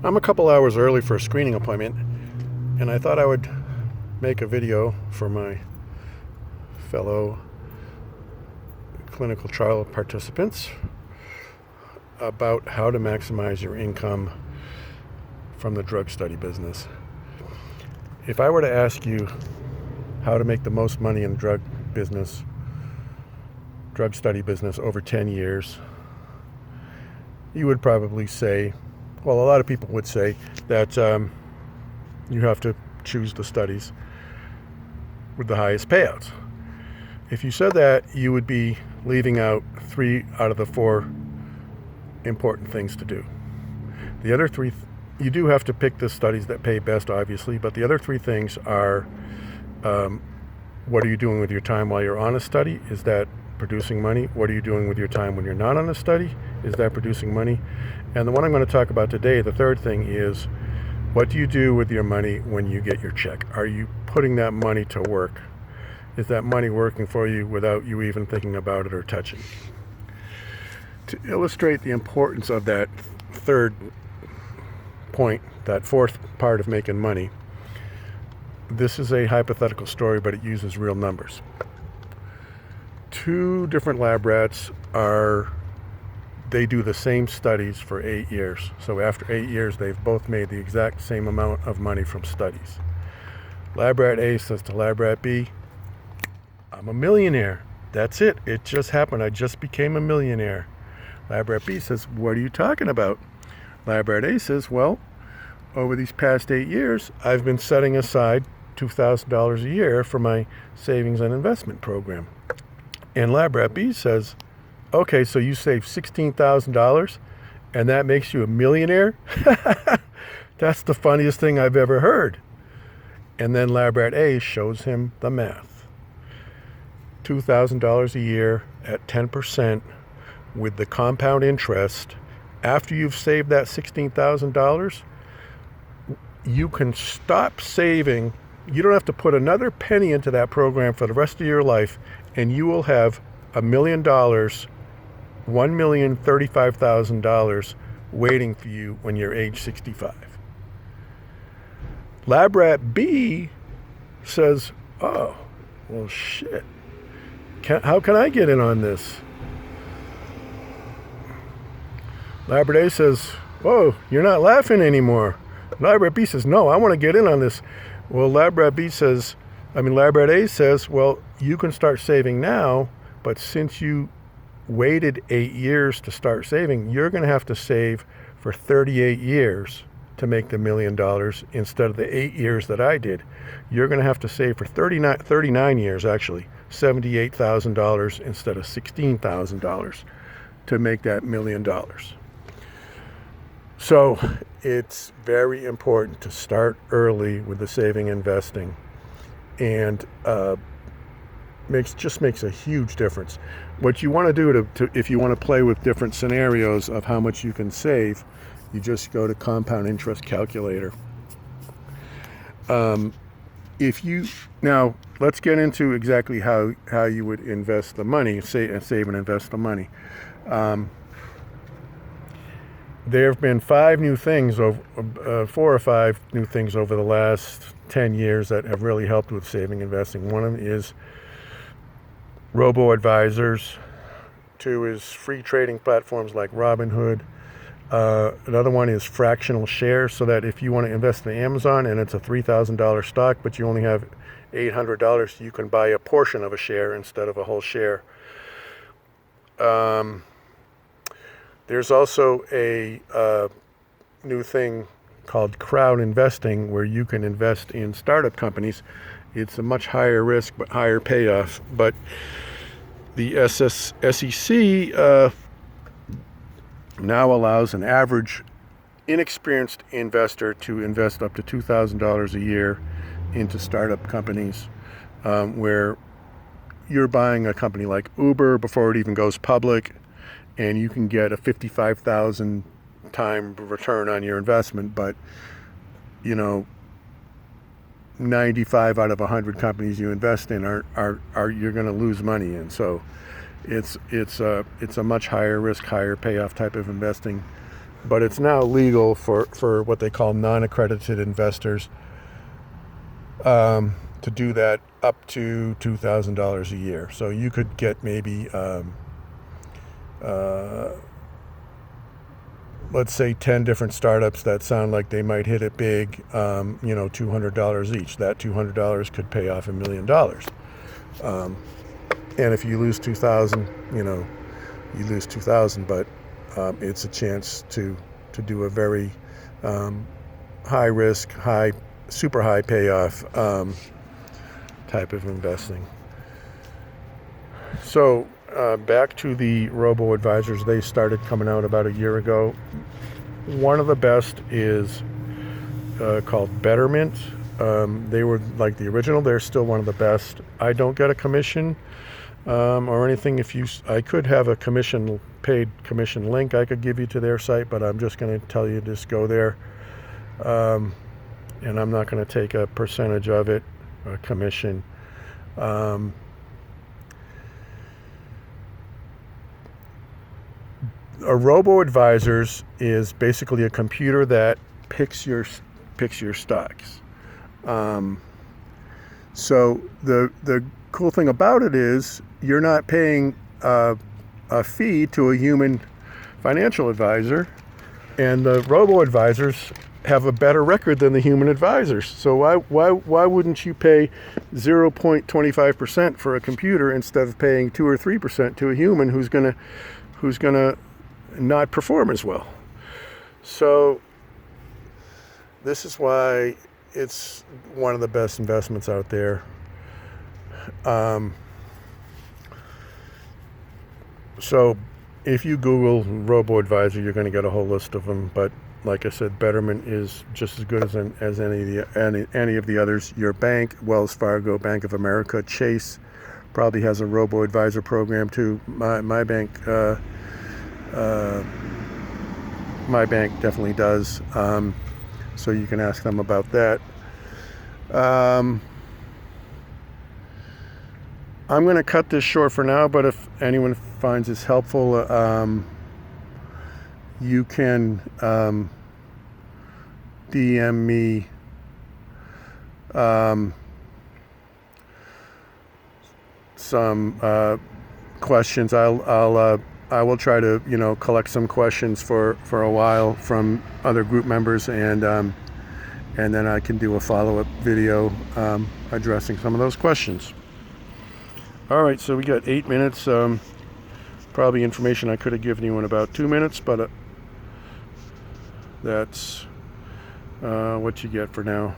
I'm a couple hours early for a screening appointment, and I thought I would make a video for my fellow clinical trial participants about how to maximize your income from the drug study business. If I were to ask you how to make the most money in the drug study business over 10 years, you would probably say, well, a lot of people would say that you have to choose the studies with the highest payouts. If you said that, you would be leaving out 3 out of the 4 important things to do. The other 3, you do have to pick the studies that pay best, obviously, but the other 3 things are, what are you doing with your time while you're on a study? Is that producing money? What are you doing with your time when you're not on a study? Is that producing money? And the one I'm going to talk about today, the third thing, is what do you do with your money when you get your check? Are you putting that money to work? Is that money working for you without you even thinking about it or touching it? To illustrate the importance of that third point, that fourth part of making money, this is a hypothetical story, but it uses real numbers. 2 different lab rats they do the same studies for 8 years. So after 8 years, they've both made the exact same amount of money from studies. Lab rat A says to lab rat B, I'm a millionaire. That's it. It just happened. I just became a millionaire. Lab rat B says, what are you talking about? Lab rat A says, well, over these past 8 years, I've been setting aside $2,000 a year for my savings and investment program. And lab rat B says, okay, so you saved $16,000 and that makes you a millionaire? That's the funniest thing I've ever heard. And then lab rat A shows him the math. $2,000 a year at 10% with the compound interest. After you've saved that $16,000, you can stop saving. You don't have to put another penny into that program for the rest of your life, and you will have $1 million, $1,035,000 waiting for you when you're age 65. Lab rat B says, oh, well, shit. How can I get in on this? Lab rat A says, whoa, you're not laughing anymore. Lab rat B says, no, I want to get in on this. Well, Lab rat A says, well, you can start saving now, but since you waited 8 years to start saving, you're going to have to save for 38 years to make the $1 million instead of the 8 years that I did. You're going to have to save for 39 years, actually, $78,000 instead of $16,000 to make that $1 million. So it's very important to start early with the saving investing, and makes a huge difference. What you want to do to if you want to play with different scenarios of how much you can save, you just go to compound interest calculator. Now let's get into exactly how you would invest the money, save and invest the money. There have been 4 or 5 new things over the last 10 years that have really helped with saving investing. One of them is robo-advisors. 2 is free trading platforms like Robinhood. Another one is fractional shares, so that if you want to invest in Amazon and it's a $3,000 stock, but you only have $800, you can buy a portion of a share instead of a whole share. There's also a new thing called crowd investing, where you can invest in startup companies. It's a much higher risk but higher payoff. But the SEC now allows an average inexperienced investor to invest up to $2,000 a year into startup companies, where you're buying a company like Uber before it even goes public, and you can get a 55,000 time return on your investment. But 95 out of 100 companies you invest in are you're going to lose money in. So it's a much higher risk, higher payoff type of investing but it's now legal for what they call non-accredited investors to do that up to $2,000 a year. So you could get maybe, let's say 10 different startups that sound like they might hit it big, $200 each. That $200 could pay off $1 million. And if you lose 2,000, you lose 2,000, but it's a chance to do a very high risk, super high payoff type of investing. So back to the robo-advisors. They started coming out about a year ago. One of the best is called Betterment. They were like the original. They're still one of the best. I don't get a commission or anything. I could have a paid commission link I could give you to their site, but I'm just going to tell you just go there. And I'm not going to take a percentage of it, a commission. A robo-advisors is basically a computer that picks your stocks. So the cool thing about it is you're not paying a fee to a human financial advisor, and the robo-advisors have a better record than the human advisors. So why wouldn't you pay 0.25% for a computer instead of paying 2 or 3% to a human who's gonna not perform as well? So this is why it's one of the best investments out there. So if you Google robo-advisor, you're going to get a whole list of them. But like I said, Betterment is just as good as any of the others. Your bank, Wells Fargo, Bank of America, Chase probably has a robo-advisor program too. My bank definitely does. So you can ask them about that. I'm going to cut this short for now, but if anyone finds this helpful, you can DM me some questions. I will try to collect some questions for a while from other group members, and then I can do a follow-up video addressing some of those questions. All right, so we got 8 minutes. Probably information I could have given you in about 2 minutes, but that's what you get for now.